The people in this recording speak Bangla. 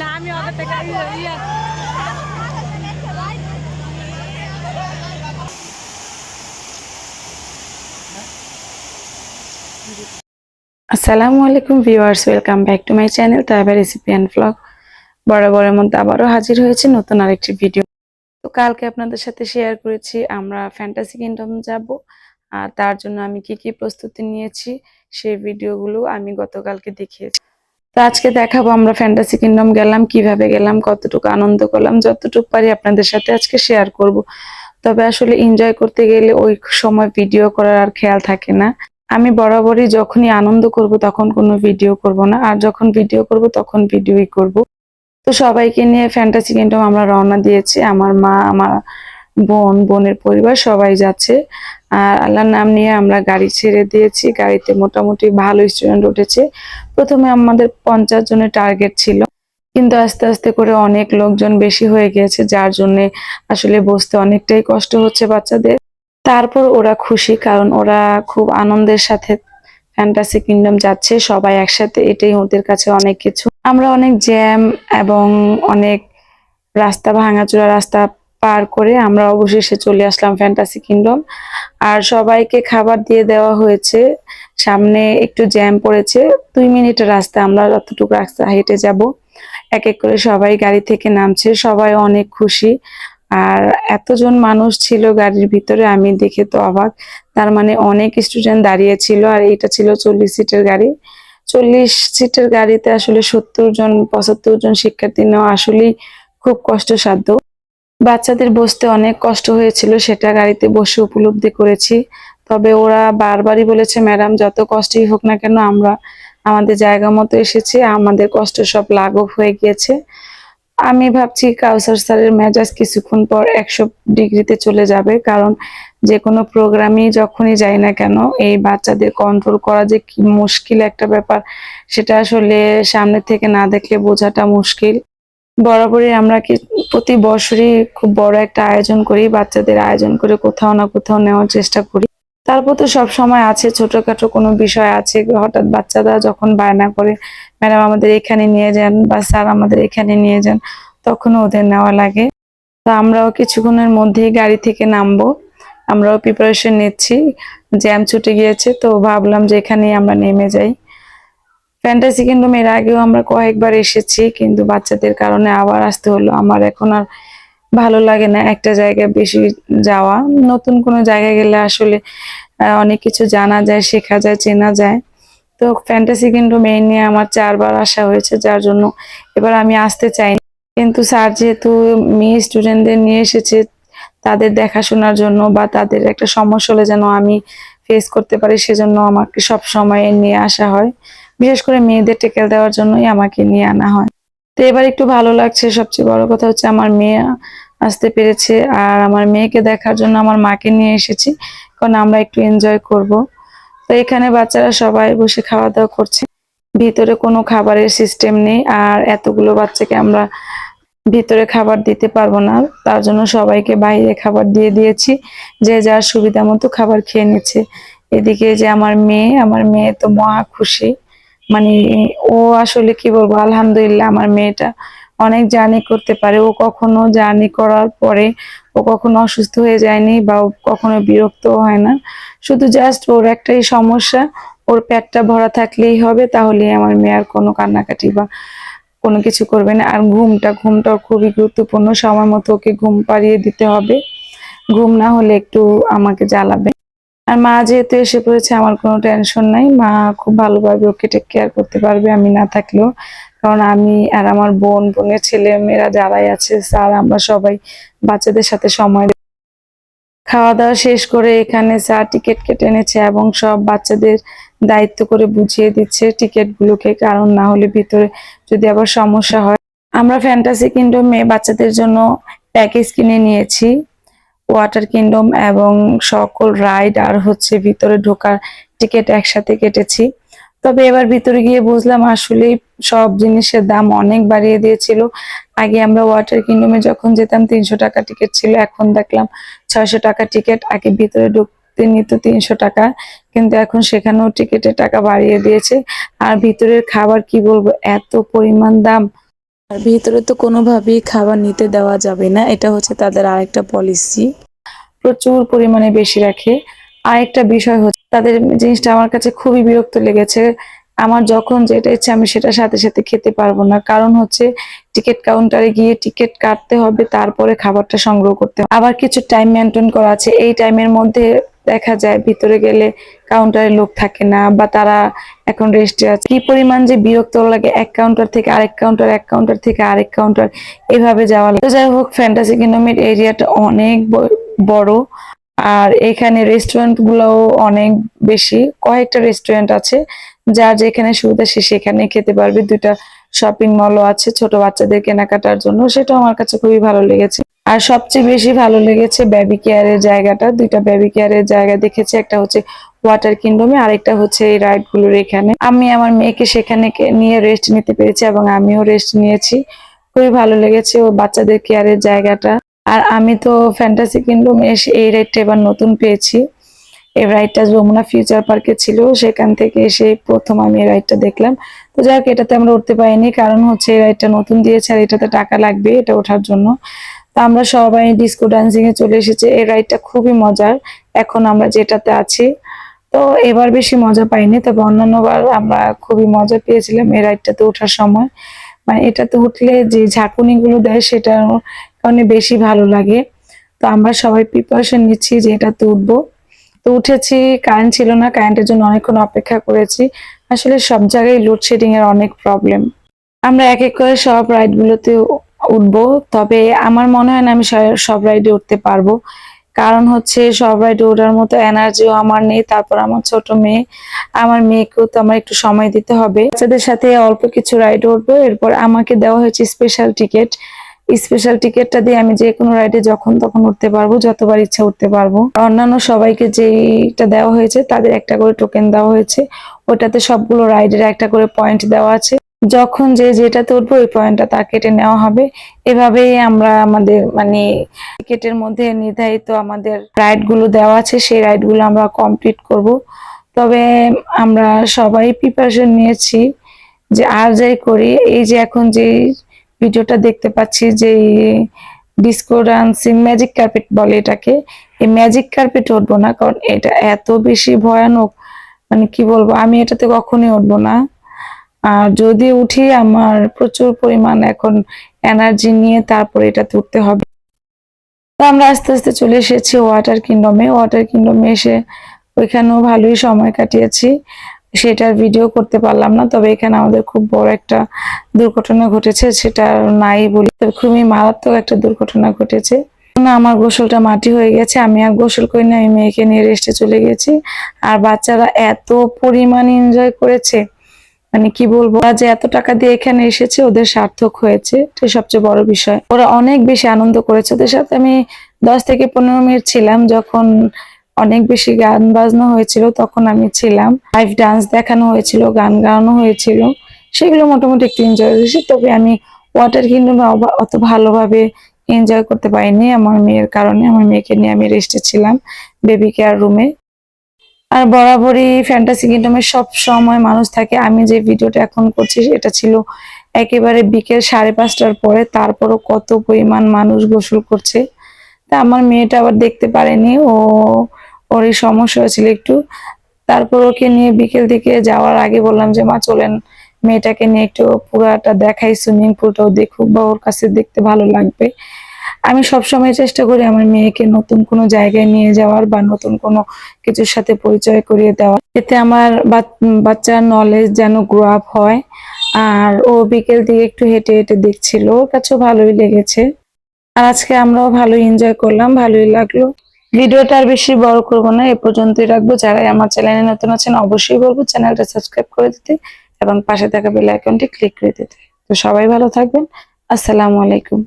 না আমি ওদের থেকে আসসালামু আলাইকুম viewers, welcome back to my channel Taiba recipe and blog. বরাবরের মধ্যে আবারও হাজির হয়েছে নতুন আরেকটি ভিডিও। তো কালকে আপনাদের সাথে শেয়ার করেছি আমরা ফ্যান্টাসি কিংডম যাব, আর তার জন্য আমি কি কি প্রস্তুতি নিয়েছি সেই ভিডিওগুলো আমি গতকালকে দেখিয়েছি। তো আজকে দেখাবো আমরা ফ্যান্টাসি কিংডম গেলাম, কিভাবে গেলাম, কতটুকু আনন্দ করলাম, যতটুকু পারি আপনাদের সাথে আজকে শেয়ার করব। তবে আসলে এনজয় করতে গেলে ওই সময় ভিডিও করার আর খেয়াল থাকে না। আমি বরাবরই যখনই আনন্দ করব তখন কোনো ভিডিও করব না, আর যখন ভিডিও করব তখন ভিডিওই করব। তো সবাইকে নিয়ে ফ্যান্টাসি কিংডম আমরা রওনা দিয়েছি। আমার মা, আমার বোনের পরিবার সবাই যাচ্ছে। আর আল্লাহর নাম নিয়ে আমরা গাড়ি ছেড়ে দিয়েছি। গাড়িতে মোটামুটি ভালো স্টুডেন্ট উঠেছে। প্রথমে আমাদের 50 জনের টার্গেট ছিল, কিন্তু আস্তে আস্তে করে অনেক লোকজন বেশি হয়ে গিয়েছে, যার জন্য আসলে বসতে অনেকটাই কষ্ট হচ্ছে বাচ্চাদের। তারপর ওরা খুশি, কারণ ওরা খুব আনন্দের সাথে ফ্যান্টাসি কিংডম যাচ্ছে সবাই একসাথে, এটাই ওদের কাছে অনেক কিছু। আমরা অনেক জ্যাম এবং অনেক রাস্তা ভাঙাচোরা রাস্তা পার করে আমরা অবশেষে চলে আসলাম ফ্যান্টাসি কিংডম। আর সবাইকে খাবার দিয়ে দেওয়া হয়েছে। সামনে একটু জ্যাম পড়েছে, 2 মিনিটের রাস্তা, আমরা যতটুকু রাস্তা হেঁটে যাব। এক এক করে সবাই গাড়ি থেকে নামছে, সবাই অনেক খুশি। আর এতজন মানুষ ছিল গাড়ির ভিতরে, আমি দেখে তো অবাক। তার মানে অনেক স্টুডেন্ট দাঁড়িয়ে ছিল, আর এটা ছিল 40 সিটের গাড়ি। 40 সিটের গাড়িতে আসলে 70 জন 75 জন শিক্ষার্থী নেওয়া আসলেই খুব কষ্টসাধ্য। বাচ্চাদের বসতে অনেক কষ্ট হয়েছিল, সেটা গাড়িতে বসে উপলব্ধি করেছি। তবে ওরা বারবারই বলেছে, ম্যাডাম যত কষ্টই হোক না কেন আমরা আমাদের জায়গা মতো এসেছি, আমাদের কষ্ট সব লাঘব হয়ে গিয়েছে। আমি ভাবছি কাউসার স্যারের মেজাজ কিছুক্ষণ পর 100 ডিগ্রিতে চলে যাবে, কারণ যে কোনো প্রোগ্রামই যখনই যাই না কেন এই বাচ্চাদের কন্ট্রোল করা যে কি মুশকিল একটা ব্যাপার, সেটা আসলে সামনে থেকে না দেখলে বোঝাটা মুশকিল। বরাবরই আমরা কি প্রতি বছরই খুব বড় একটা আয়োজন করি, বাচ্চাদের আয়োজন করে কোথাও না কোথাও নেওয়ার চেষ্টা করি। তারপর তো সব সময় আছে ছোটখাটো কোনো বিষয় আছে, হঠাৎ বাচ্চারা যখন বায়না করে ম্যাডাম আমাদের এখানে নিয়ে যান বা স্যার আমাদের এখানে নিয়ে যান, তখন ওদের নেওয়া লাগে। তো আমরাও কিছুক্ষণের মধ্যেই গাড়ি থেকে নামবো, আমরাও প্রিপারেশন নিচ্ছি। জ্যাম ছুটে গিয়েছে, তো ভাবলাম যে এখানেই আমরা নেমে যাই। ফ্যান্টাসি কিংডম এর আগেও আমরা কয়েকবার এসেছি, কিন্তু বাচ্চাদের কারণে আবার আসতে হলো। আমার এখন আর ভালো লাগে না একটা জায়গায় বেশি যাওয়া। নতুন কোনো জায়গায় গেলে আসলে অনেক কিছু জানা যায়, শেখা যায়, চেনা যায়। তো ফ্যান্টাসি কিংডম এই নিয়ে আমার 4বার আসা হয়েছে, যার জন্য এবার আমি আসতে চাই। কিন্তু স্যার যেহেতু মেয়ে স্টুডেন্টদের নিয়ে এসেছে তাদের দেখাশোনার জন্য, বা তাদের একটা সমস্যা হলে যেন আমি ফেস করতে পারি, সেজন্য আমাকে সব সময় নিয়ে আসা হয়। বিশেষ করে মেয়েদের টেকেল দেওয়ার জন্যই আমাকে নিয়ে আনা হয়। তো এবার একটু ভালো লাগছে। সবচেয়ে বড় কথা হচ্ছে আমার মেয়ে আসতে পেরেছে, আর আমার মেয়েকে দেখার জন্য আমার মাকে নিয়ে এসেছি, কারণ আমরা একটু এনজয় করব। তো এখানে বাচ্চারা সবাই বসে খাওয়া দাওয়া করছে। ভিতরে কোনো খাবারের সিস্টেম নেই, আর এতগুলো বাচ্চাকে আমরা ভিতরে খাবার দিতে পারবো না, তার জন্য সবাইকে বাইরে খাবার দিয়ে দিয়েছি, যে যার সুবিধা মতো খাবার খেয়ে নিচ্ছে। এদিকে যে আমার মেয়ে তো মহা খুশি। মানে ও আসলে কি বলবো, আলহামদুলিল্লাহ, আমার মেয়েটা অনেক জার্নি করতে পারে। ও কখনো জার্নি করার পরে ও কখনো অসুস্থ হয়ে যায়নি, বা ও কখনো বিরক্ত হয় না। শুধু জাস্ট ওর একটাই সমস্যা, ওর পেটটা ভরা থাকলেই হবে, তাহলে আমার মেয়ে আর কোনো কান্নাকাটি বা কোনো কিছু করবে না। আর ঘুমটাও খুবই গুরুত্বপূর্ণ, সময় মতো ওকে ঘুম পাড়িয়ে দিতে হবে। ঘুম না হলে একটু আমাকে জ্বালাবে। আর মা যেহেতু এসে পড়েছে, আমার কোনো টেনশন নাই, মা খুব ভালোভাবে ওকে টেক কেয়ার করতে পারবে আমি না থাকলেও। কারণ আমি আর আমার বোনের ছেলে মেয়েরা যারাই আছে, স্যার, আমরা সবাই বাচ্চাদের সাথে সময় খাওয়া দাওয়া শেষ করে এখানে স্যার টিকিট কেটে এনেছে এবং সব বাচ্চাদের দায়িত্ব করে বুঝিয়ে দিচ্ছে টিকিট গুলোকে, কারণ না হলে ভিতরে যদি আবার সমস্যা হয়। আমরা ফ্যান্টাসি কিংডমে বাচ্চাদের জন্য প্যাকেজ কিনে নিয়েছি, ওয়াটার কিংডম এবং সকল রাইড আর হচ্ছে ভিতরে ঢোকার টিকিট একসাথে কেটেছি। তবে এবার ভিতরে গিয়ে বুঝলাম আসলে সব জিনিসের দাম অনেক বাড়িয়ে দিয়েছিল। আগে আমরা ওয়াটার কিংডমে যখন যেতাম 300 টাকা টিকিট ছিল, এখন দেখলাম 600 টাকা টিকিট। আগে ভিতরে ঢুকতে নিত 300 টাকা, কিন্তু এখন সেখানেও টিকিটের টাকা বাড়িয়ে দিয়েছে। আর ভিতরের খাবার কি বলবো, এত পরিমাণ দাম, আর ভিতরে তো কোনোভাবেই খাবার নিতে দেওয়া যাবে না, এটা হচ্ছে তাদের আরেকটা পলিসি, প্রচুর পরিমাণে বেশি রাখে। আরেকটা বিষয় হচ্ছে তাদের জিনিসটা আমার কাছে খুবই বিরক্ত লেগেছে, আমার যখন যেটা ইচ্ছা আমি সেটা সাথে সাথে খেতে পারবো না, কারণ হচ্ছে টিকিট কাউন্টারে গিয়ে টিকিট কাটতে হবে, তারপরে খাবারটা সংগ্রহ করতে হবে। আবার কিছু টাইম মেনটেন করা আছে, এই টাইমের মধ্যে দেখা যায় ভিতরে গেলে কাউন্টারে লোক থাকে না, বা তারা এখন রেস্টে আছে। কি পরিমাণ যে বিরক্ত লাগে, এক কাউন্টার থেকে আরেক কাউন্টার, এক কাউন্টার থেকে আরেক কাউন্টার এভাবে যাওয়া লাগে। তো যাই হোক, ফ্যান্টাসি কিংডমের এরিয়াটা অনেক বড়, আর এখানে রেস্টুরেন্ট গুলোও অনেক বেশি, কয়েকটা রেস্টুরেন্ট আছে, যার যেখানে সুবিধা সে সেখানে খেতে পারবে। দুইটা শপিং মলও আছে ছোট বাচ্চাদের কেনাকাটার জন্য, সেটা আমার কাছে খুবই ভালো লেগেছে। আর সবচেয়ে বেশি ভালো লেগেছে বেবি কেয়ারের জায়গাটা, দুইটা বেবি কেয়ারের জায়গা দেখেছি, একটা হচ্ছে ওয়াটার কিংডমে, আরেকটা হচ্ছে এই রাইড গুলোর এখানে। আমি আমার মেয়েকে সেখানে নিয়ে রেস্ট নিতে পেরেছি এবং আমিও রেস্ট নিয়েছি, খুবই ভালো লেগেছে ও বাচ্চাদের কেয়ারের জায়গাটা। আর আমি তো ফ্যান্টাসি কিংডম এসে এই রাইডটা এবার নতুন পেয়েছি, এই রাইডটা যমুনা ফিউচার পার্কে ছিল, সেখান থেকে এসে প্রথম আমি এই রাইডটা দেখলাম। তো যাই হোক, এটাতে আমরা উঠতে পারিনি, কারণ হচ্ছে এই রাইডটা নতুন দিয়েছে আর এটাতে টাকা লাগবে এটা ওঠার জন্য। তো আমরা সবাই ডিস্কো ডান্সিং এ চলে এসেছি, এই রাইডটা খুবই মজার, এখন আমরা যেটাতে আছি। তো এবার বেশি মজা পাইনি, তবে অন্যান্যবার আমরা খুবই মজা পেয়েছিলাম এই রাইডটাতে ওঠার সময়। মানে এটাতে উঠলে যে ঝাঁকুনি গুলো দেয় সেটার কারণে বেশি ভালো লাগে। তো আমরা সবাই প্রিপারেশন নিচ্ছি যে এটাতে উঠবো। তো উঠেছি, কারেন্ট ছিল না, কারেন্টের জন্য অনেকক্ষণ অপেক্ষা করেছি। আসলে সব জায়গায় লোডশেডিং এর অনেক প্রবলেম। আমরা এক এক করে সব রাইড গুলোতে উঠবো, তবে আমার মনে হয় না আমি সব রাইডে উঠতে পারবো, কারণ হচ্ছে সব রাইডে ওঠার মতো এনার্জিও আমার নেই। তারপর আমার ছোট মেয়ে, আমার মেয়েকেও তো আমার একটু সময় দিতে হবে। বাচ্চাদের সাথে অল্প কিছু রাইড উঠবো, এরপর আমাকে দেওয়া হয়েছে স্পেশাল টিকিট, স্পেশাল টিকিটটা দিয়ে আমি যে কোনো রাইডে যখন তখন উঠতে পারবো, যতবার ইচ্ছা উঠতে পারবো। অন্যান্য সবাইকে যেইটা দেওয়া হয়েছে তাদের একটা করে টোকেন দেওয়া হয়েছে, ওটাতে সবগুলো রাইডের একটা করে পয়েন্ট দেওয়া আছে, যখন যে যেটাতে উঠবো ওই পয়েন্টটা তার কেটে নেওয়া হবে। এভাবেই আমরা আমাদের মানে টিকিটের মধ্যে নির্ধারিত আমাদের রাইড গুলো দেওয়া আছে, সেই রাইড গুলো আমরা কমপ্লিট করব। তবে আমরা সবাই প্রিপারেশন নিয়েছি যে আর যাই করি, এই যে এখন যে ভিডিওটা দেখতে পাচ্ছি, যে ডিস্কো ডান্সিং ম্যাজিক কার্পেট বলে এটাকে, এই ম্যাজিক কার্পেট উঠবো না, কারণ এটা এত বেশি ভয়ানক, মানে কি বলবো, আমি এটাতে কখনোই উঠবো না। আর যদি উঠি আমার প্রচুর পরিমাণ এখন এনার্জি নিয়ে তারপর এটাতে উঠতে হবে। তো আমরা আস্তে আস্তে চলে এসেছি ওয়াটার কিংডমে। ওয়াটার কিংডমে এসে ওইখানেও ভালোই সময় কাটিয়েছি, সেটার ভিডিও করতে পারলাম না। তবে এখানে আমাদের খুব বড় একটা দুর্ঘটনা ঘটেছে, সেটা নাই বলি, তবে খুবই মারাত্মক একটা দুর্ঘটনা ঘটেছে। না, আমার গোসলটা মাটি হয়ে গেছে, আমি আর গোসল করি না, আমি মেয়েকে নিয়ে রেস্টে চলে গেছি। আর বাচ্চারা এত পরিমাণ এনজয় করেছে, মানে কি বলবো, ওরা যে এত টাকা দিয়ে এখানে এসেছে ওদের সার্থক হয়েছে, এটা সবচেয়ে বড় বিষয়। ওরা অনেক বেশি আনন্দ করেছে, ওদের সাথে আমি 10 থেকে 15 মিনিট ছিলাম, যখন অনেক বেশি গান বাজনা হয়েছিল তখন আমি ছিলাম, লাইভ ডান্স দেখানো হয়েছিল, গান গাওয়ানো হয়েছিল, সেগুলো মোটামুটি একটু এনজয় করেছি। তবে আমি ওয়াটার কিংডমে অত ভালোভাবে এনজয় করতে পারিনি আমার মেয়ের কারণে, আমার মেয়েকে নিয়ে আমি রেস্টে ছিলাম বেবি কেয়ার রুমে। আর বরাবরই ফ্যান্টাসি কিংডমে সব সময় মানুষ থাকে, আমি যে ভিডিওটা এখন করছি এটা ছিল একেবারে বিকেল 5:30টার পরে, তারপরও কত পরিমাণ মানুষ গোসল করছে। তা আমার মেয়েটা আবার দেখতে পারেনি, ওর এই সমস্যা হয়েছিল একটু। তারপর ওকে নিয়ে বিকেল দিকে যাওয়ার আগে বললাম যে মা চলেন মেয়েটাকে নিয়ে একটু পুরাটা দেখাই, সুইমিং পুলটাও দেখুক, বা ওর কাছে দেখতে ভালো লাগবে। আমি সবসময় চেষ্টা করি আমার মেয়েকে নতুন কোনো জায়গায় নিয়ে যাওয়ার বা নতুন কোনো কিছুর সাথে পরিচয় করিয়ে দেওয়ার, এতে আমার বাচ্চার নলেজ যেন গ্রো আপ হয়। আর ও বিকেল দিকে একটু হেঁটে হেঁটে দেখছিল, ওর কাছেও ভালোই লেগেছে। আর আজকে আমরাও ভালো এনজয় করলাম, ভালোই লাগলো। ভিডিওটা আর বেশি বড় করবো না, এ পর্যন্তই রাখবো। যারা আমার চ্যানেলে নতুন আছেন অবশ্যই বলবো চ্যানেলটা সাবস্ক্রাইব করে দিতে এবং পাশে থাকা বেল আইকনটি ক্লিক করে দিতে। তো সবাই ভালো থাকবেন, আসসালামু আলাইকুম।